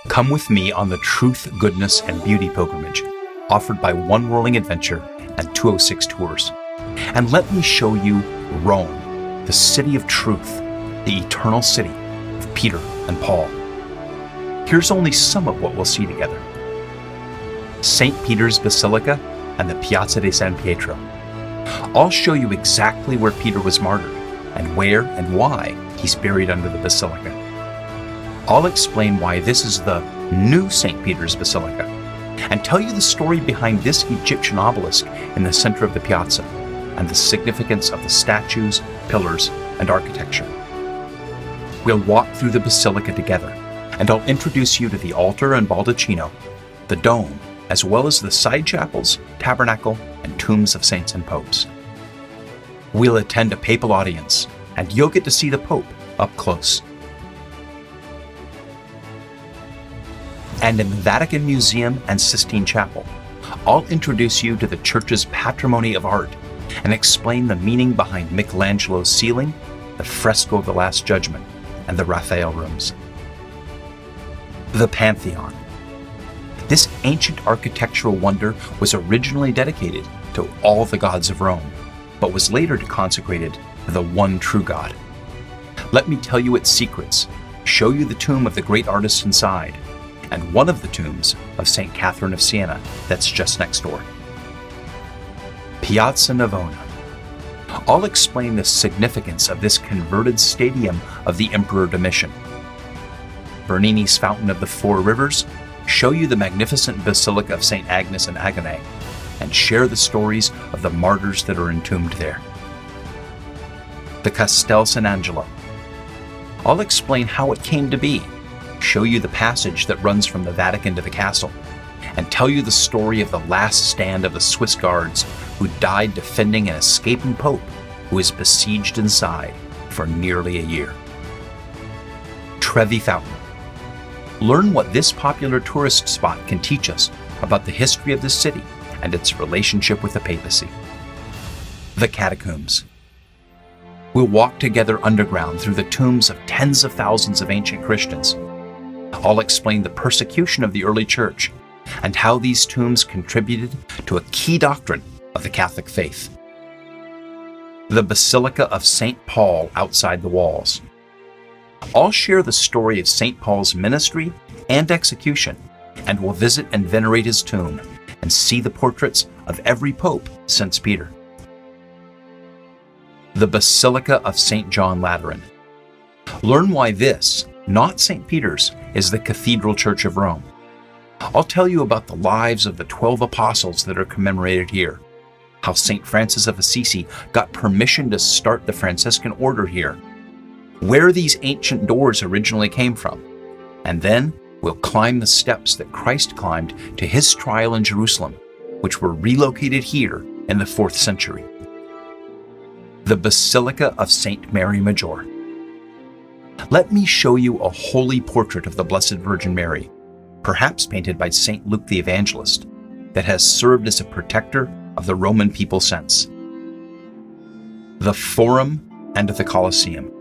Come with me on the Truth, Goodness, and Beauty pilgrimage offered by One Whirling Adventure and 206 Tours. And let me show you Rome, the city of truth, the eternal city of Peter and Paul. Here's only some of what we'll see together. St. Peter's Basilica and the Piazza di San Pietro. I'll show you exactly where Peter was martyred and where and why he's buried under the basilica. I'll explain why this is the new St. Peter's Basilica and tell you the story behind this Egyptian obelisk in the center of the piazza and the significance of the statues, pillars, and architecture. We'll walk through the basilica together, and I'll introduce you to the altar and baldacchino, the dome, as well as the side chapels, tabernacle, and tombs of saints and popes. We'll attend a papal audience, and you'll get to see the Pope up close. And in the Vatican Museum and Sistine Chapel, I'll introduce you to the Church's patrimony of art and explain the meaning behind Michelangelo's ceiling, the fresco of the Last Judgment, and the Raphael rooms. The Pantheon. This ancient architectural wonder was originally dedicated to all the gods of Rome, but was later consecrated to the one true God. Let me tell you its secrets, show you the tomb of the great artist inside, and one of the tombs of St. Catherine of Siena that's just next door. Piazza Navona. I'll explain the significance of this converted stadium of the Emperor Domitian. Bernini's Fountain of the Four Rivers, show you the magnificent Basilica of St. Agnes and Agone, and share the stories of the martyrs that are entombed there. The Castel San Angelo. I'll explain how it came to be, show you the passage that runs from the Vatican to the castle, and tell you the story of the last stand of the Swiss guards who died defending an escaping pope who was besieged inside for nearly a year. Trevi Fountain. Learn what this popular tourist spot can teach us about the history of this city and its relationship with the papacy. The Catacombs. We'll walk together underground through the tombs of tens of thousands of ancient Christians. I'll explain the persecution of the early church and how these tombs contributed to a key doctrine of the Catholic faith. The Basilica of St. Paul outside the walls. I'll share the story of St. Paul's ministry and execution, and will visit and venerate his tomb and see the portraits of every pope since Peter. The Basilica of St. John Lateran. Learn why this, not St. Peter's, is the Cathedral Church of Rome. I'll tell you about the lives of the 12 apostles that are commemorated here, how St. Francis of Assisi got permission to start the Franciscan order here, where these ancient doors originally came from, and then we'll climb the steps that Christ climbed to his trial in Jerusalem, which were relocated here in the 4th century. The Basilica of St. Mary Major. Let me show you a holy portrait of the Blessed Virgin Mary, perhaps painted by St. Luke the Evangelist, that has served as a protector of the Roman people since. The Forum and the Coliseum.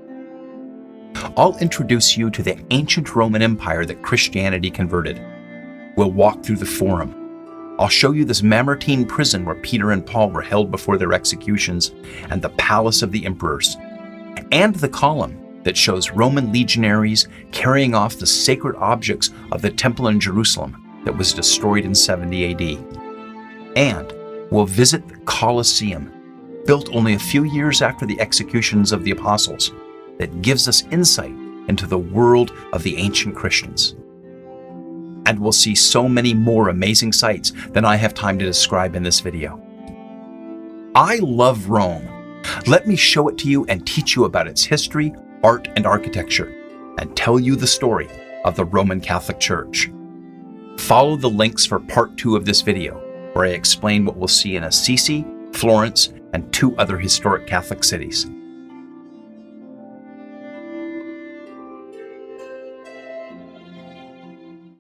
I'll introduce you to the ancient Roman Empire that Christianity converted. We'll walk through the Forum. I'll show you this Mamertine prison where Peter and Paul were held before their executions, and the palace of the emperors, and the column that shows Roman legionaries carrying off the sacred objects of the temple in Jerusalem that was destroyed in 70 AD. And we'll visit the Coliseum, built only a few years after the executions of the apostles, that gives us insight into the world of the ancient Christians. And we'll see so many more amazing sights than I have time to describe in this video. I love Rome. Let me show it to you and teach you about its history, art, and architecture, and tell you the story of the Roman Catholic Church. Follow the links for part 2 of this video, where I explain what we'll see in Assisi, Florence, and 2 other historic Catholic cities.